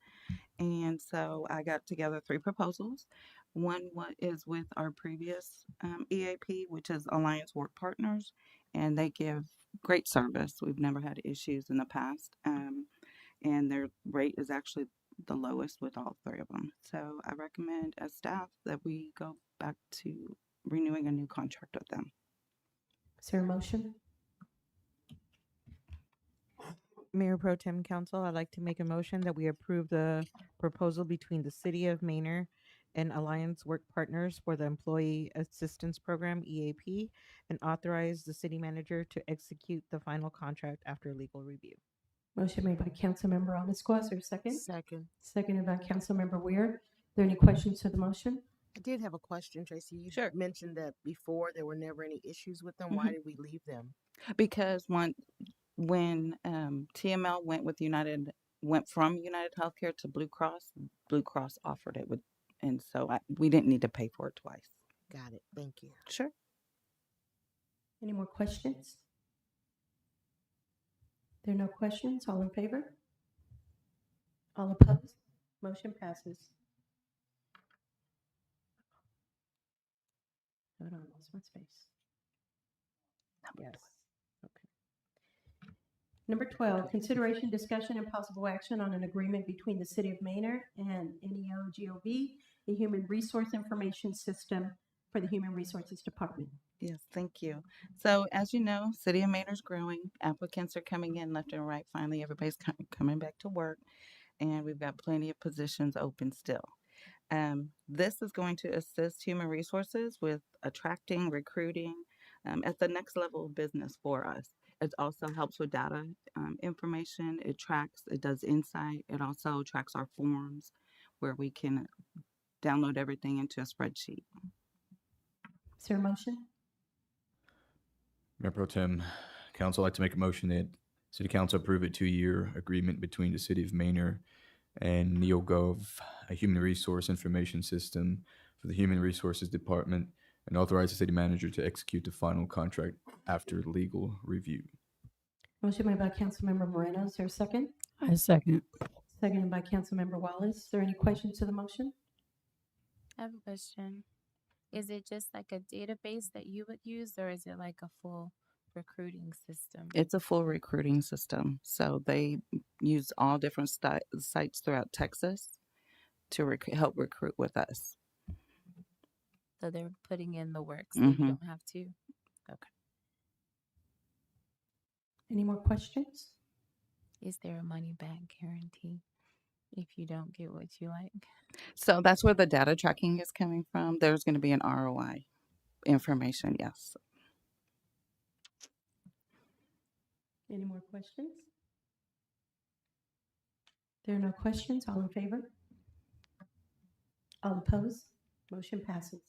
And so I got together 3 proposals. One is with our previous EAP, which is Alliance Work Partners, and they give great service. We've never had issues in the past, and their rate is actually the lowest with all 3 of them. So I recommend as staff that we go back to renewing a new contract with them. Is there a motion? Mayor Pro Tem Council, I'd like to make a motion that we approve the proposal between the City of Manor and Alliance Work Partners for the Employee Assistance Program, EAP, and authorize the city manager to execute the final contract after legal review. Motion made by Councilmember Ramasquaz. Is there a second? Second. Seconded by Councilmember Weir. Are there any questions to the motion? I did have a question, Tracy. You Sure. mentioned that before there were never any issues with them. Why did we leave them? Because when TML went from United Healthcare to Blue Cross offered it and so we didn't need to pay for it twice. Got it. Thank you. Sure. Any more questions? There are no questions. All in favor? All opposed? Motion passes. Hold on, I lost my space. Yes. Okay. Number 12, consideration, discussion, and possible action on an agreement between the City of Manor and NEOGOV, the Human Resource Information System for the Human Resources Department. Yes, thank you. So as you know, City of Manor is growing. Applicants are coming in left and right. Finally, everybody's coming back to work, and we've got plenty of positions open still. This is going to assist human resources with attracting, recruiting at the next level of business for us. It also helps with data information. It tracks, it does insight. It also tracks our forms where we can download everything into a spreadsheet. Is there a motion? Mayor Pro Tem, Council, I'd like to make a motion that City Council approve a 2-year agreement between the City of Manor and NeoGov, a human resource information system for the Human Resources Department, and authorize the city manager to execute the final contract after legal review. Motion made by Councilmember Moreno. Is there a second? I second. Seconded by Councilmember Wallace. Is there any questions to the motion? I have a question. Is it just like a database that you would use, or is it like a full recruiting system? It's a full recruiting system. So they use all different sites throughout Texas to help recruit with us. So they're putting in the work, so you don't have to. Okay. Any more questions? Is there a money back guarantee if you don't get what you like? So that's where the data tracking is coming from. There's going to be an ROI information, yes. Any more questions? There are no questions. All in favor? All opposed? Motion passes.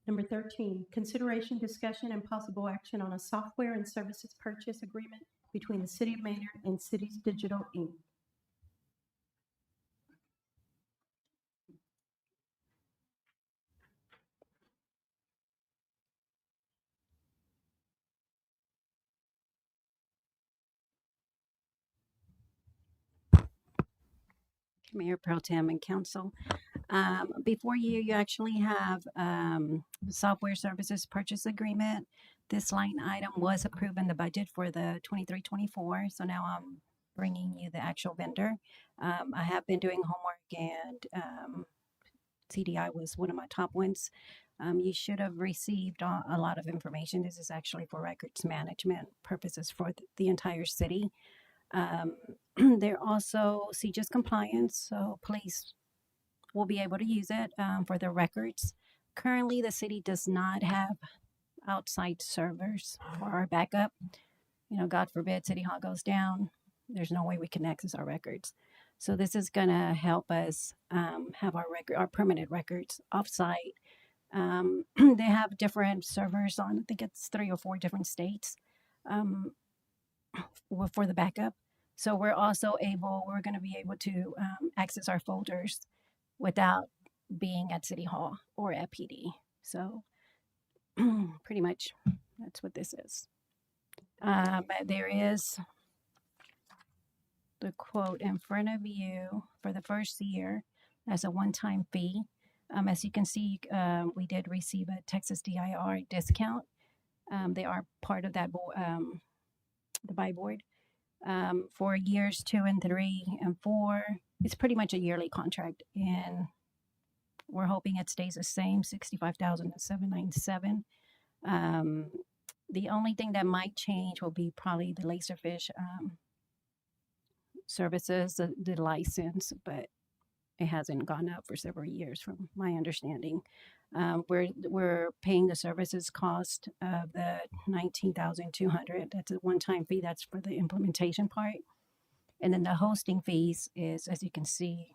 Number 13, consideration, discussion, and possible action on a software and services purchase agreement between the City of Maynard and Cities Digital, Inc. Mayor Pro Tem and Council. Before you, you actually have software services purchase agreement. This line item was approved in the budget for the 23-24. So now I'm bringing you the actual vendor. I have been doing homework, and CDI was one of my top ones. You should have received a lot of information. This is actually for records management purposes for the entire city. They're also CJIS compliance, so police will be able to use it for their records. Currently, the city does not have outside servers for our backup. You know, God forbid City Hall goes down, there's no way we can access our records. So this is going to help us have our permanent records offsite. They have different servers on, I think it's 3 or 4 different states for the backup. So we're going to be able to access our folders without being at City Hall or at PD. So pretty much that's what this is. But there is the quote in front of you for the first year as a one-time fee. As you can see, we did receive a Texas DIR discount. They are part of that the buy board. For years 2 and 3 and 4, it's pretty much a yearly contract, and we're hoping it stays the same, $65,797. The only thing that might change will be probably the Laserfish services, the license, but it hasn't gone up for several years, from my understanding. We're paying the services cost of the $19,200. That's a one-time fee. That's for the implementation part, and then the hosting fees is, as you can see,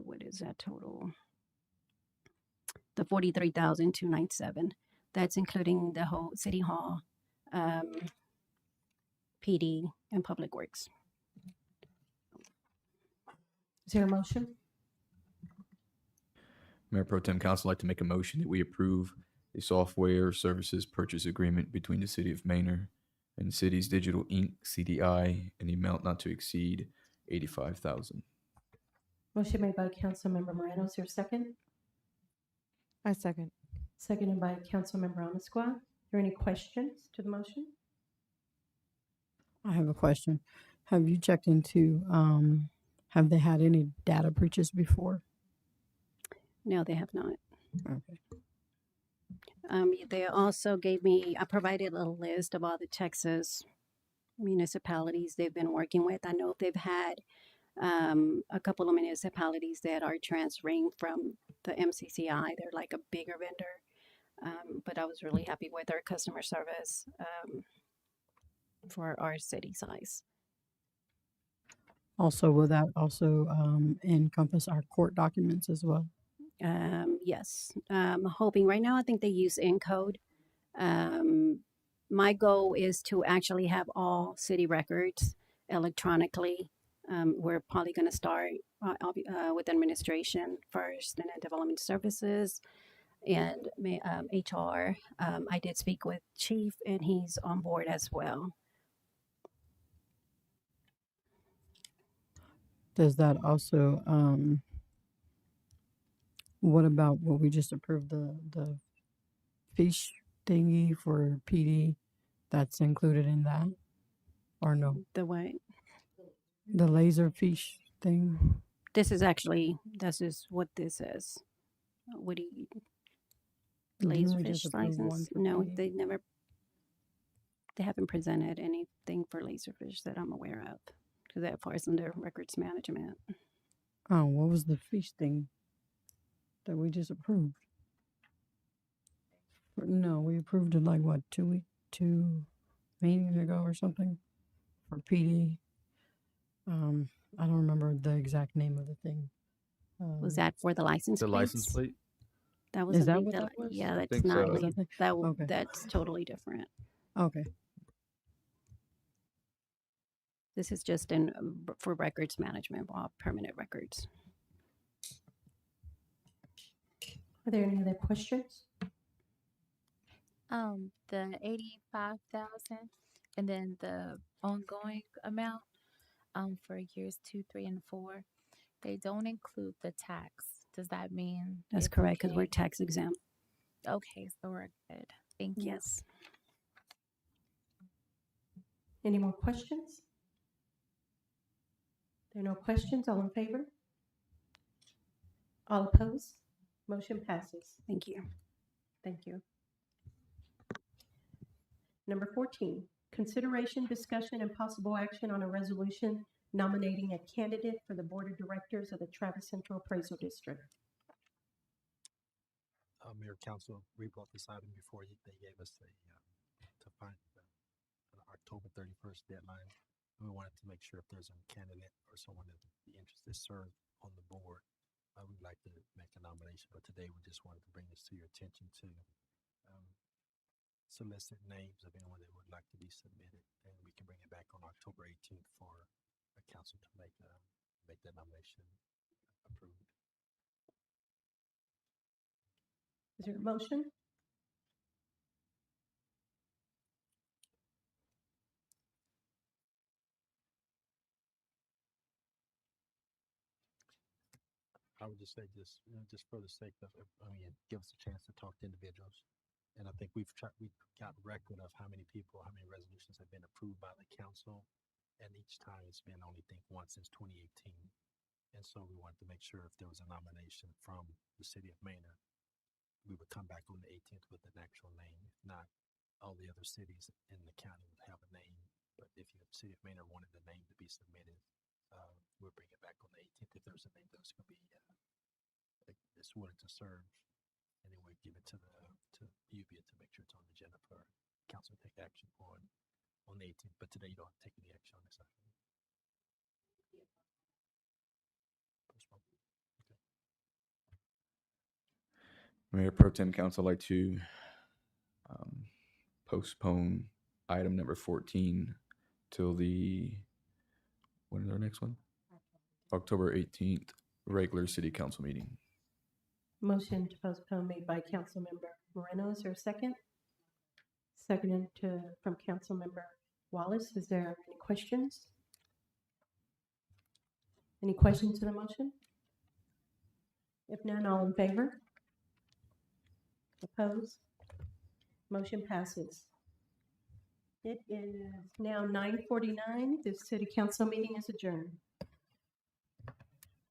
what is that total? The $43,297. That's including the whole City Hall, PD, and Public Works. Is there a motion? Mayor Pro Tem Council, I'd like to make a motion that we approve a software services purchase agreement between the City of Maynard and Cities Digital Inc. (CDI) in the amount not to exceed $85,000. Motion made by Councilmember Moreno. Is there a second? I second. Seconded by Councilmember Amasqua. Are there any questions to the motion? I have a question. Have you checked into, have they had any data breaches before? No, they have not. Okay. They also gave me, I provided a list of all the Texas municipalities they've been working with. I know they've had a couple of municipalities that are transferring from the MCCI. They're like a bigger vendor, but I was really happy with their customer service for our city size. Also, will that also encompass our court documents as well? Yes, I'm hoping right now, I think they use Encode. My goal is to actually have all city records electronically. We're probably going to start with administration first, and then development services and HR. I did speak with Chief, and he's on board as well. Does that also, what about what we just approved, the fish thingy for PD? That's included in that, or no? The what? The laser fish thing. This is what this is. What do you? Laserfish license? No, they haven't presented anything for Laserfish that I'm aware of, because that falls under records management. Oh, what was the fish thing that we just approved? No, we approved it like what, 2 meetings ago or something for PD. I don't remember the exact name of the thing. Was that for the license The plates? license plate? That was Is a that big what that delay. was? Yeah, I that's think not so. Was that the- Okay. that's totally different. Okay. This is just for records management, permanent records. Are there any other questions? The 85,000 and then the ongoing amount, for years 2, 3, and 4, they don't include the tax. Does that mean That's it's correct, because we're okay? tax exempt. Okay, so we're good. Thank you. Yes. Any more questions? There are no questions. All in favor? All opposed? Motion passes. Thank you. Thank you. Number 14, consideration, discussion, and possible action on a resolution nominating a candidate for the Board of Directors of the Travis Central Appraisal District. Mayor, Council, we brought this item before you. They gave us to find an October 31st deadline. We wanted to make sure if there's a candidate or someone that would be interested to serve on the board, we'd like to make a nomination. But today we just wanted to bring this to your attention to solicit names of anyone that would like to be submitted, and we can bring it back on October 18th for a council to make that nomination approved. Is there a motion? I would just say just for the sake of, it gives us a chance to talk to individuals. And I think we've got record of how many resolutions have been approved by the council. And each time it's been only once since 2018. And so we wanted to make sure if there was a nomination from the city of Manor, we would come back on the 18th with an actual name. If not, all the other cities in the county would have a name. But if the city of Manor wanted the name to be submitted, we'll bring it back on the 18th. If there's a name that's going to be that's willing to serve, and then we give it to UVIA to make sure it's on the agenda for council to take action on the 18th. But today you don't have to take any action on this item. Mayor Pro Tem Council, I'd like to postpone item number 14 till when is our next one? October 18th, regular city council meeting. Motion to postpone made by Councilmember Moreno. Is there a second? Seconded from Councilmember Wallace. Is there any questions? Any questions to the motion? If none, all in favor? Opposed? Motion passes. It is now 9:49. The city council meeting is adjourned.